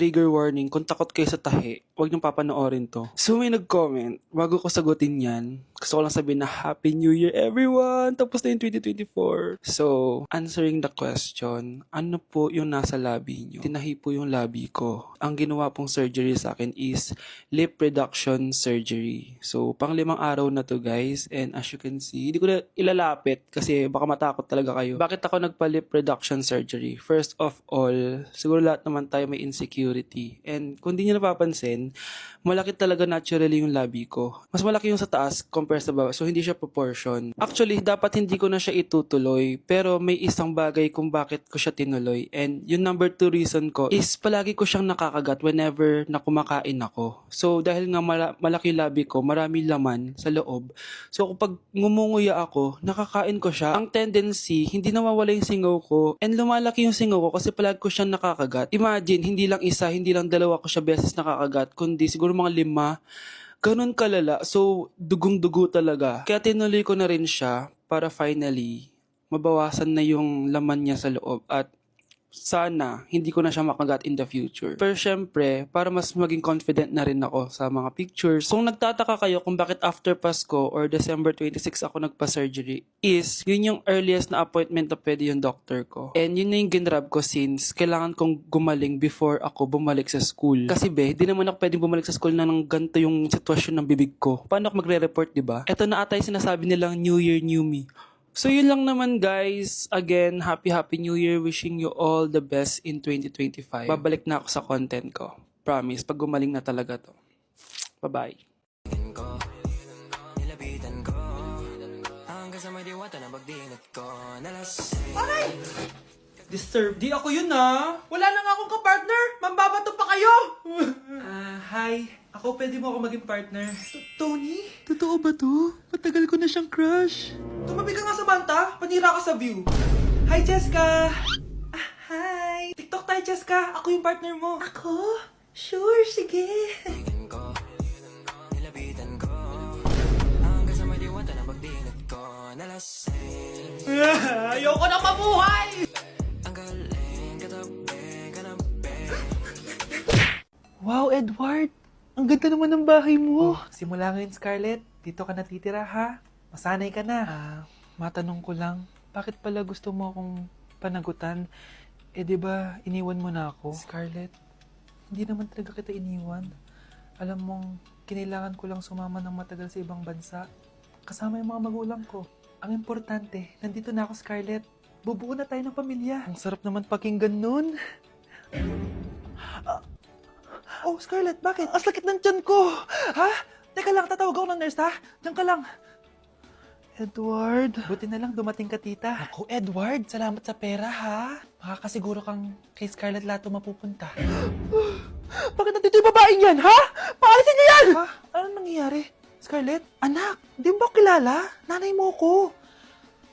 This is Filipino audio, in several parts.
trigger warning, kung takot kayo sa tahi, huwag niyong papanoorin to. So may nag-comment, bago ko sagutin yan, gusto ko lang sabihin na Happy New Year everyone! Tapos na yung 2024. So, answering the question, ano po yung nasa labi niyo? Tinahi po yung labi ko. Ang ginawa pong surgery sa akin is lip reduction surgery. So, pang 5 araw na to guys. And as you can see, hindi ko na ilalapit kasi baka matakot talaga kayo. Bakit ako nagpa-lip reduction surgery? First of all, siguro lahat naman tayo may insecurity. And kung di nyo napapansin, malaki talaga naturally yung labi ko. Mas malaki yung sa taas compare sa baba. So, hindi siya proportion. Actually, dapat hindi ko na siya itutuloy. Pero may isang bagay kung bakit ko siya tinuloy. And yung number 2 reason ko is palagi ko siyang nakakagat whenever na kumakain ako. So, dahil nga malaki yung labi ko, marami laman sa loob. So, kapag ngumunguya ako, nakakain ko siya. Ang tendency, hindi nawawala yung singaw ko. And lumalaki yung singaw ko kasi palagi ko siyang nakakagat. Imagine, hindi lang isa, hindi lang dalawa ko siya beses nakakagat, kundi siguro mga 5. Ganun kalala. So, dugong-dugo talaga. Kaya tinuloy ko na rin siya para finally mabawasan na yung laman niya sa loob at sana hindi ko na siya makagat in the future. Pero syempre, para mas maging confident na rin ako sa mga pictures. Kung nagtataka kayo kung bakit after Pasko or December 26 ako nagpa-surgery, is yun yung earliest na appointment na pwede yung doctor ko. And yun na yung ginrab ko since kailangan kong gumaling before ako bumalik sa school. Kasi di naman ako pwedeng bumalik sa school na nang ganito yung sitwasyon ng bibig ko. Paano ako magre-report, diba? Ito na ata yung sinasabi nilang New Year, New Me. So yun lang naman guys. Again, Happy New Year. Wishing you all the best in 2025. Babalik na ako sa content ko. Promise, pag gumaling na talaga to. Bye-bye. Aray! Disturb. Di ako yun ah. Wala na nga akong kapartner. Mambabato pa kayo. Hi. Ako, pwede mo ako maging partner. Tony? Totoo ba to? Matagal ko na siyang crush. Tumabi ka nga sa banta. Panira ka sa view. Hi, Jessica. Hi. TikTok tayo, Jessica. Ako yung partner mo. Ako? Sure, sige. Ayoko na mabuhay! Wow, Edward. Ang ganda naman ng bahay mo. Simula ngayon, Scarlett. Dito ka natitira, ha? Masanay ka na. Matanong ko lang, bakit pala gusto mo akong panagutan? Di ba iniwan mo na ako? Scarlett, hindi naman talaga kita iniwan. Alam mong, kinailangan ko lang sumama ng matagal sa ibang bansa. Kasama yung mga magulang ko. Ang importante, nandito na ako, Scarlett. Bubuo na tayo ng pamilya. Ang sarap naman pakinggan nun. Oh, Scarlett, bakit? Ang sakit ng tiyan ko! Ha? Teka lang, tatawag ako ng nurse, ha? Diyan ka lang. Edward. Buti na lang dumating ka, tita. Ako, Edward, salamat sa pera, ha? Makakasiguro kang kay Scarlett Lato mapupunta. Bakit nandito yung babaeng yan, ha? Paalisin niyo yan! Ha? Anong nangyayari? Scarlett? Anak, di mo ba kilala? Nanay mo ko.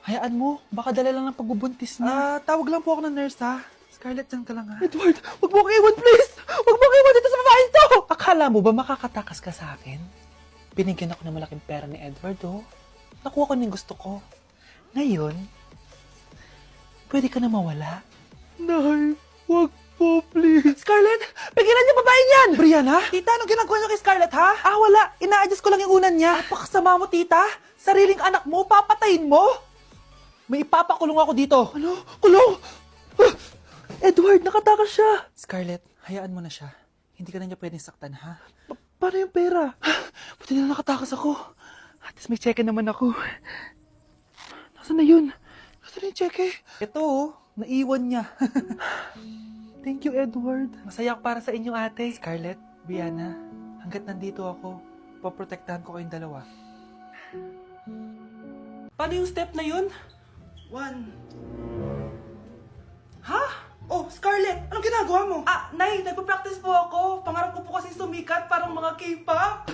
Hayaan mo, baka dala lang ng pagbubuntis niya. Tawag lang po ako ng nurse, ha? Scarlett, dyan ka lang, ha? Edward, wag mo kang iwan, please! Wag mo kang iwan dito sa babaeng to! Akala mo ba makakatakas ka sa akin? Binigyan ako ng malaking pera ni Edward, oh. Nakuha ko ng gusto ko. Ngayon, pwede ka na mawala. Nay, wag po, please. Scarlett, pigilan niyo babaeng yan! Brianna? Tita, anong ginagawa niyo kay Scarlett, ha? Wala. Ina-adjust ko lang yung unan niya. Napakasama mo, tita. Sariling anak mo, papatayin mo? May ipapakulong ako dito. Ano? Kulong? Edward, nakatakas siya. Scarlett, hayaan mo na siya. Hindi ka na niya pwedeng saktan, ha? Paano yung pera? Buti na nakatakas ako. At least may cheque naman ako. Nasaan na yun? Nasaan yung cheque? Ito, oh. Naiwan niya. Thank you, Edward. Masaya ako para sa inyo, ate. Scarlett, Brianna, hanggat nandito ako, poprotektahan ko kayong dalawa. Paano yung step na yun? 1. Ha? Oh, Scarlett, anong ginagawa mo? Nay, nagpa-practice po ako. Pangarap ko po kasi sumikat parang mga K-pop.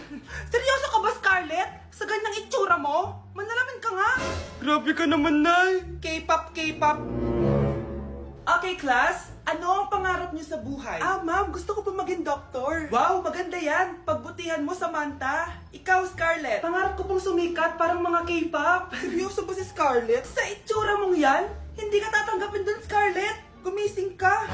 Seryoso ka ba, Scarlett? Sa ganyang itsura mo? Manalamin ka nga. Grabe ka naman, Nay. K-pop. Okay, class. Ano ang pangarap niyo sa buhay? Ma'am, gusto ko po maging doktor. Wow, maganda yan. Pagbutihan mo, Samantha. Ikaw, Scarlett. Pangarap ko pong sumikat parang mga K-pop. Seryoso ba si Scarlett? Sa itsura mong yan, hindi ka tatanggapin dun, Scarlett. Gumising ka.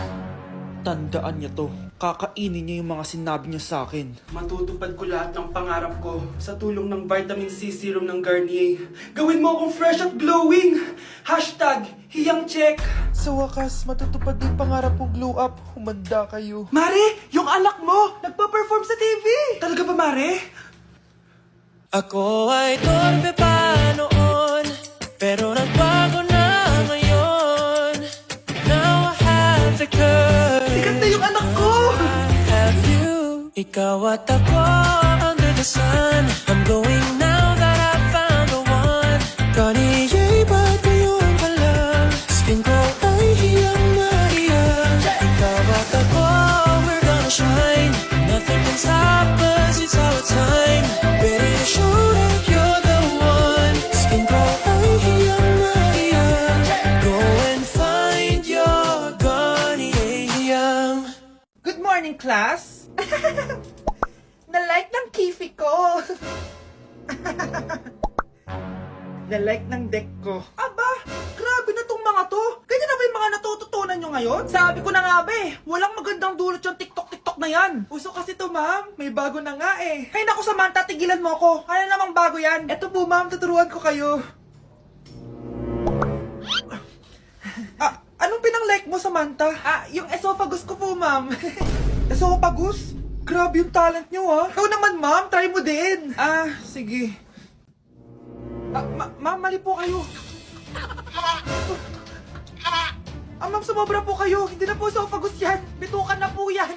Tandaan niya to. Kakainin niya yung mga sinabi niya sa akin. Matutupad ko lahat ng pangarap ko sa tulong ng vitamin C serum ng Garnier. Gawin mo akong fresh at glowing! Hashtag hiyang check! Sa wakas, matutupad din pangarap kong glow up. Humanda kayo. Mare, yung anak mo, nagpa-perform sa TV! Talaga ba, Mare? Ako ay torpe pa noon, pero nagbago na ngayon. Now I have the courage. Sikat na yung anak ko! I have you. Ikaw at ako under the sun. I'm going now that I found the one. Garnier, ba't ngayon pa lang? Skin ko ay hiyang na hiyang. Ikaw at ako, we're gonna shine. Nothing can stop us, it's our time. Ready to show that you're the one. Skin ko ay hiyang na hiyang. Go and find your Garnier hiyang. Good morning, class! Na-like ng kifi ko! Na-like ng deck ko. Aba, grabe na tong mga to. Ganyan na ba yung mga natututunan nyo ngayon? Sabi ko na nga ba eh, walang magandang dulot yung TikTok na yan. Uso kasi to, ma'am. May bago na nga eh. Hay naku, Samantha, tigilan mo ako. Ano namang bago yan? Eto po, ma'am, tuturuan ko kayo. Anong pinang-like mo, Samantha? Yung esophagus ko po, ma'am. Esophagus? Grabe yung talent nyo, ha? Ikaw naman, ma'am. Try mo din. Sige. Ma'am, mali po kayo. Ma'am, sumobra po kayo. Hindi na po esophagus yan. Bitukan na po yan.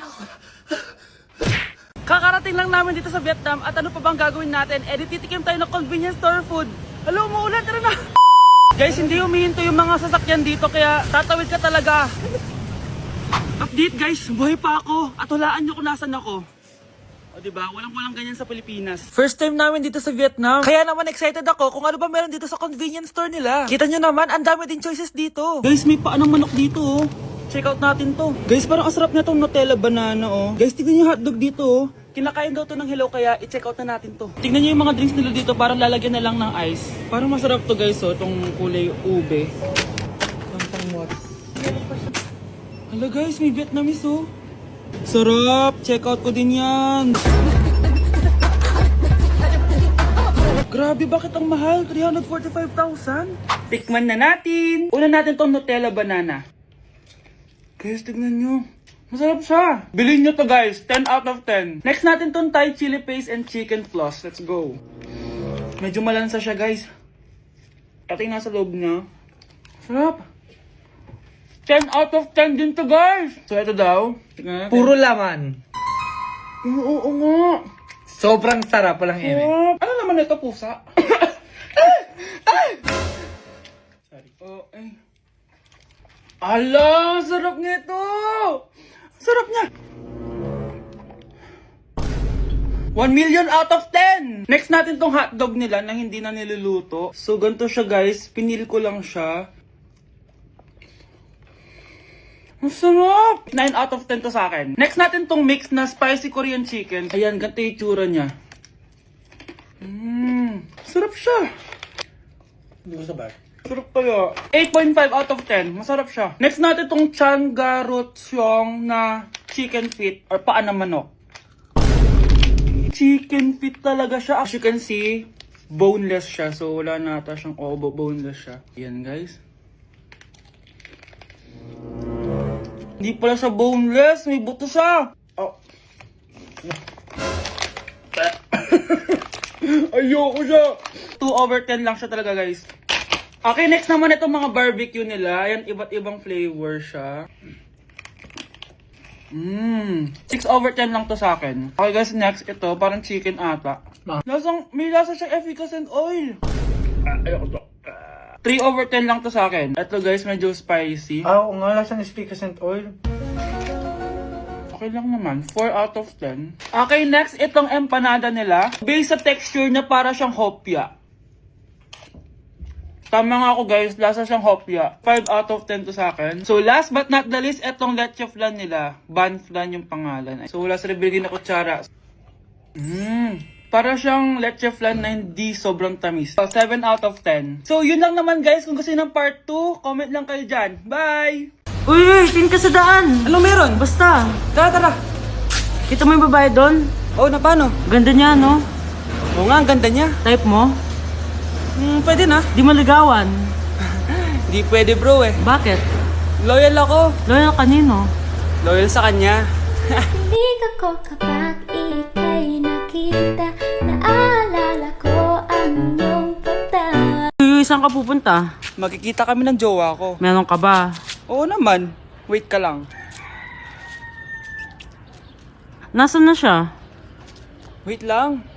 Kakarating lang namin dito sa Vietnam at ano pa bang gagawin natin? Titikim tayo ng convenience store food. Hello, umuulan, tara na! Guys, hindi humihinto yung mga sasakyan dito kaya tatawid ka talaga. Update guys, buhay pa ako at hulaan nyo kung nasan ako. O diba, walang ganyan sa Pilipinas. First time namin dito sa Vietnam. Kaya naman excited ako kung ano ba meron dito sa convenience store nila. Kita nyo naman, ang dami din choices dito. Guys, may paanong manok dito oh. Check out natin to. Guys, parang asarap na tong Nutella banana oh. Guys, tignan yung hotdog dito oh. Kinakain daw to ng hello kaya i-check out na natin to. Tignan nyo yung mga drinks nila dito, parang lalagyan na lang ng ice. Parang masarap to guys oh, tong kulay ube. Hala guys, may Vietnamese oh. Sarap! Check out ko din yan. Grabe, bakit ang mahal? 345,000? Tikman na natin. Una natin tong Nutella banana. Guys, tignan nyo. Masarap siya. Bilhin nyo to guys. 10 out of 10. Next natin tong Thai chili paste and chicken floss. Let's go. Medyo malansa siya guys. Pati nga sa loob niya. Sarap. 10 out of 10 din to guys. So ito daw. Tignan natin. Puro laman. Oo nga. Sobrang sarap, walang eme. Ano naman ito, pusa? Sorry. Oh, ay. Ala, sarap nito! Sarap niya! 1 million out of 10! Next natin tong hotdog nila na hindi na niluluto. So, ganito siya guys. Pinil ko lang siya. Ang sarap! 9 out of 10 to sa akin. Next natin tong mix na spicy Korean chicken. Ayan, ganito yung itsura niya. Sarap siya. Hindi ko sabay. Sarap kaya. 8.5 out of 10. Masarap siya. Next natin tong Changarotyong na chicken feet or paa ng manok. Chicken feet talaga siya. As you can see, boneless siya. So, wala na ata siyang obo. Boneless siya. Ayan, guys. Hindi pala siya boneless. May buto siya. Oh. Ayoko siya. 2 over 10 lang siya talaga, guys. Okay, next naman itong mga barbecue nila. Ayan, iba't ibang flavor siya. 6 over 10 lang to sa akin. Okay guys, next ito, parang chicken ata. May lasa siyang efficacy and oil. Ayoko to. 3 over 10 lang to sa akin. Ito guys, medyo spicy. Oo nga, lasang speakers and oil. Okay lang naman. 4 out of 10. Okay, next, itong empanada nila. Based sa texture na para siyang hopya. Tama nga ako guys, lasa siyang hopya. 5 out of 10 to sa akin. So last but not the least, itong leche flan nila. Ban flan yung pangalan. So wala sa ribigin na kutsara. Para siyang leche flan na hindi sobrang tamis. So 7 out of 10. So yun lang naman guys. Kung gusto nyo ng part 2, comment lang kayo dyan. Bye! Uy, tingin ka sa daan. Anong meron? Basta. Tara, tara. Kita mo yung babae doon? Oh, na paano? Ganda niya, no? Oo nga, ang ganda niya. Type mo? Pwede na. Di mo ligawan. Di pwede bro eh. Bakit? Loyal ako. Loyal kanino? Loyal sa kanya. Kilig ako kapag ika'y nakita. Naalala ko ang iyong pagtawa. Uy, saan ka pupunta? Magkikita kami ng jowa ko. Meron ka ba? Oo naman. Wait ka lang. Nasaan na siya? Wait lang.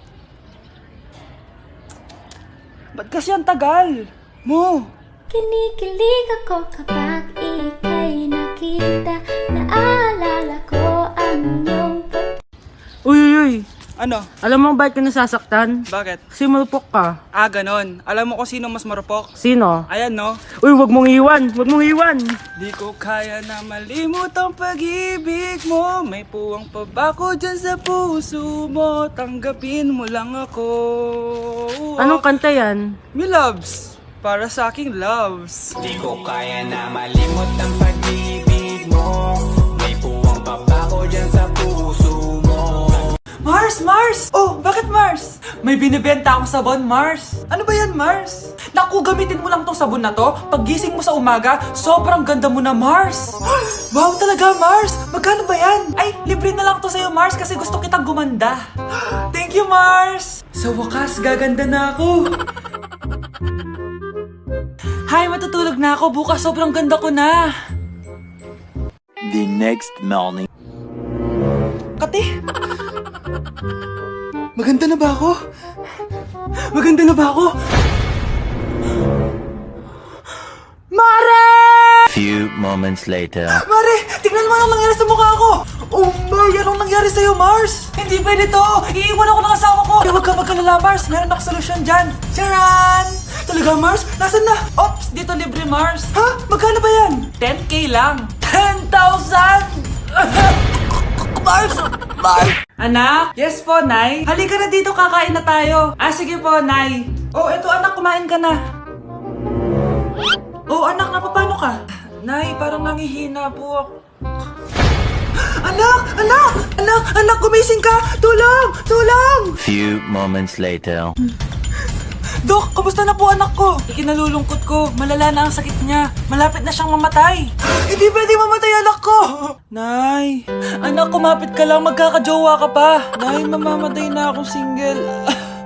Ba't kasi ang tagal? Mo. Kinikilig ako kapag ika'y nakita. Naalala ko ang iyong pagtawa. Uy, uy, uy. Ano? Alam mo bakit ka nasasaktan? Bakit? Kasi malupok ka. Ah, ganon. Alam mo kung sino mas marupok? Sino? Ayan no. Uy, wag mong iwan! Wag mong iwan! Di ko kaya na malimot ang pag-ibig mo. May puwang pa ba ko dyan sa puso mo? Tanggapin mo lang ako. Anong kanta yan? Me loves. Para sa aking loves. Di ko kaya na malimot ang pag-ibig mo. May puwang papako dyan sa puso mo. Mars! Mars! Oh, bakit Mars? May binibenta akong sabon, Mars. Ano ba yan, Mars? Naku, gamitin mo lang tong sabon na to. Paggising mo sa umaga, sobrang ganda mo na, Mars. Wow, talaga, Mars. Magkano ba yan? Ay, libre na lang to sa'yo, Mars, kasi gusto kitang gumanda. Thank you, Mars. Sa wakas, gaganda na ako. Hay, matutulog na ako. Bukas, sobrang ganda ko na. The next morning. Kati! Maganda na ba ako? Maganda na ba ako? Mare! Few moments later. Mare! Tingnan mo anong nangyari sa mukha ko! Oh my! Anong nangyari sa'yo, Mars? Hindi pwede to! Iiwan ako ng asawa ko! Huwag ka magkalala, Mars! Meron ako solusyon dyan! Charan! Talaga, Mars? Nasaan na? Ops! Dito libre, Mars! Ha? Magkano ba yan? 10K lang! 10,000! Mars! Mars! Anak? Yes po, Nay? Halika na dito, kakain na tayo. Ah, sige po, Nay. Oh, eto anak, kumain ka na. Oh, anak, napapano ka? Nay, parang nangihina po ako. Anak! Anak! Anak! Anak! Gumising ka! Tulong! Tulong! Few moments later. Dok, kamusta na po anak ko? Ikinalulungkot ko. Malala na ang sakit niya. Malapit na siyang mamatay. Hindi pwede mamatay anak ko! Nay! Anak, kumapit ka lang. Magkakajowa ka pa. Nay, mamamatay na akong single.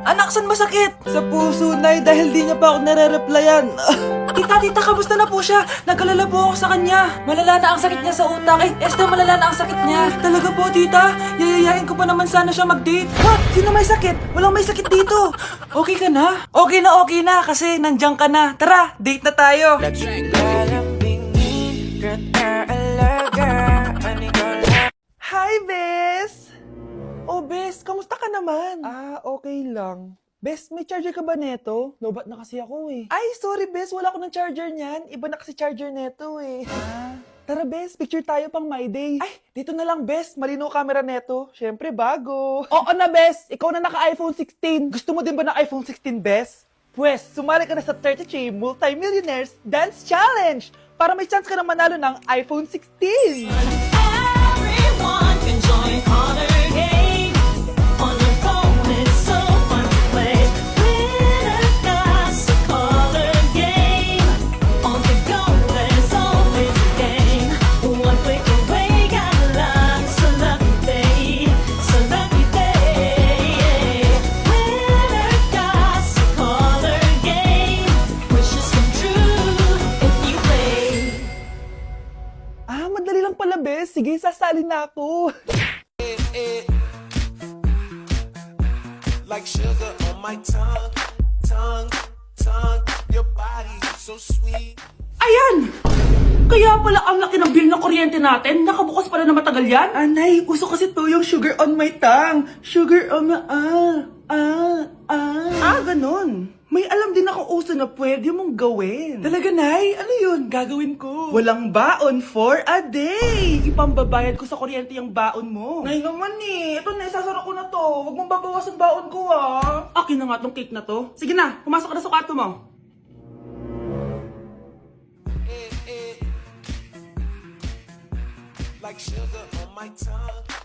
Anak, saan masakit? Sa puso, Nay, dahil di niya pa ako nare-replyan. Tita, kamusta na po siya? Nag-alala po ako sa kanya. Malala na ang sakit niya sa utak. Eh, Esther, malala na ang sakit niya. Talaga po, tita? Yayayain ko pa naman sana siya mag-date. Ha? Sino may sakit? Walang may sakit dito. Okay ka na? Okay na, kasi nandiyan ka na. Tara, date na tayo. Hi, Bes! Oh, Bes, kamusta ka naman? Ah, okay lang. Bes, may charger ka ba neto? Lobat na kasi ako eh. Ay, sorry Bes, wala ko ng charger niyan. Iba na kasi charger neto eh. Ah, tara Bes, picture tayo pang my day. Ay, dito na lang Bes, malinaw camera neto. Syempre bago. Oo na Bes, ikaw na naka-iPhone 16. Gusto mo din ba ng iPhone 16 Bes? Pwes, sumali ka na sa 33 Multi-Millionaires Dance Challenge para may chance ka na manalo ng iPhone 16. Everyone can join Honor Game. On the phone, it's so fun to play. Winner got a color game. On the go, there's always a game. One click away, got a lot. So lucky day, so lucky day. Winner got a color game. Wishes come true if you play. Ah, madali lang pala, Bes. Sige, sasali na ako. Like sugar on my tongue, your body so sweet. Ayan! Kaya pala ang laki ng bill ng kuryente natin. Nakabukas pala na matagal yan. Anay, uso kasi to yung sugar on my tongue. Sugar on my... Ah, ganun. May alam din ako uso na pwede mong gawin. Talaga, Nay? Ano yun? Gagawin ko. Walang baon for a day. Ipambabayad ko sa kuryente yung baon mo. Nay naman eh. Ito na, isasara ko na to. Huwag mong babawasan baon ko ah. Akin na nga tong cake na to. Sige na, pumasok ka na sa kwarto mo. like sugar on my tongue.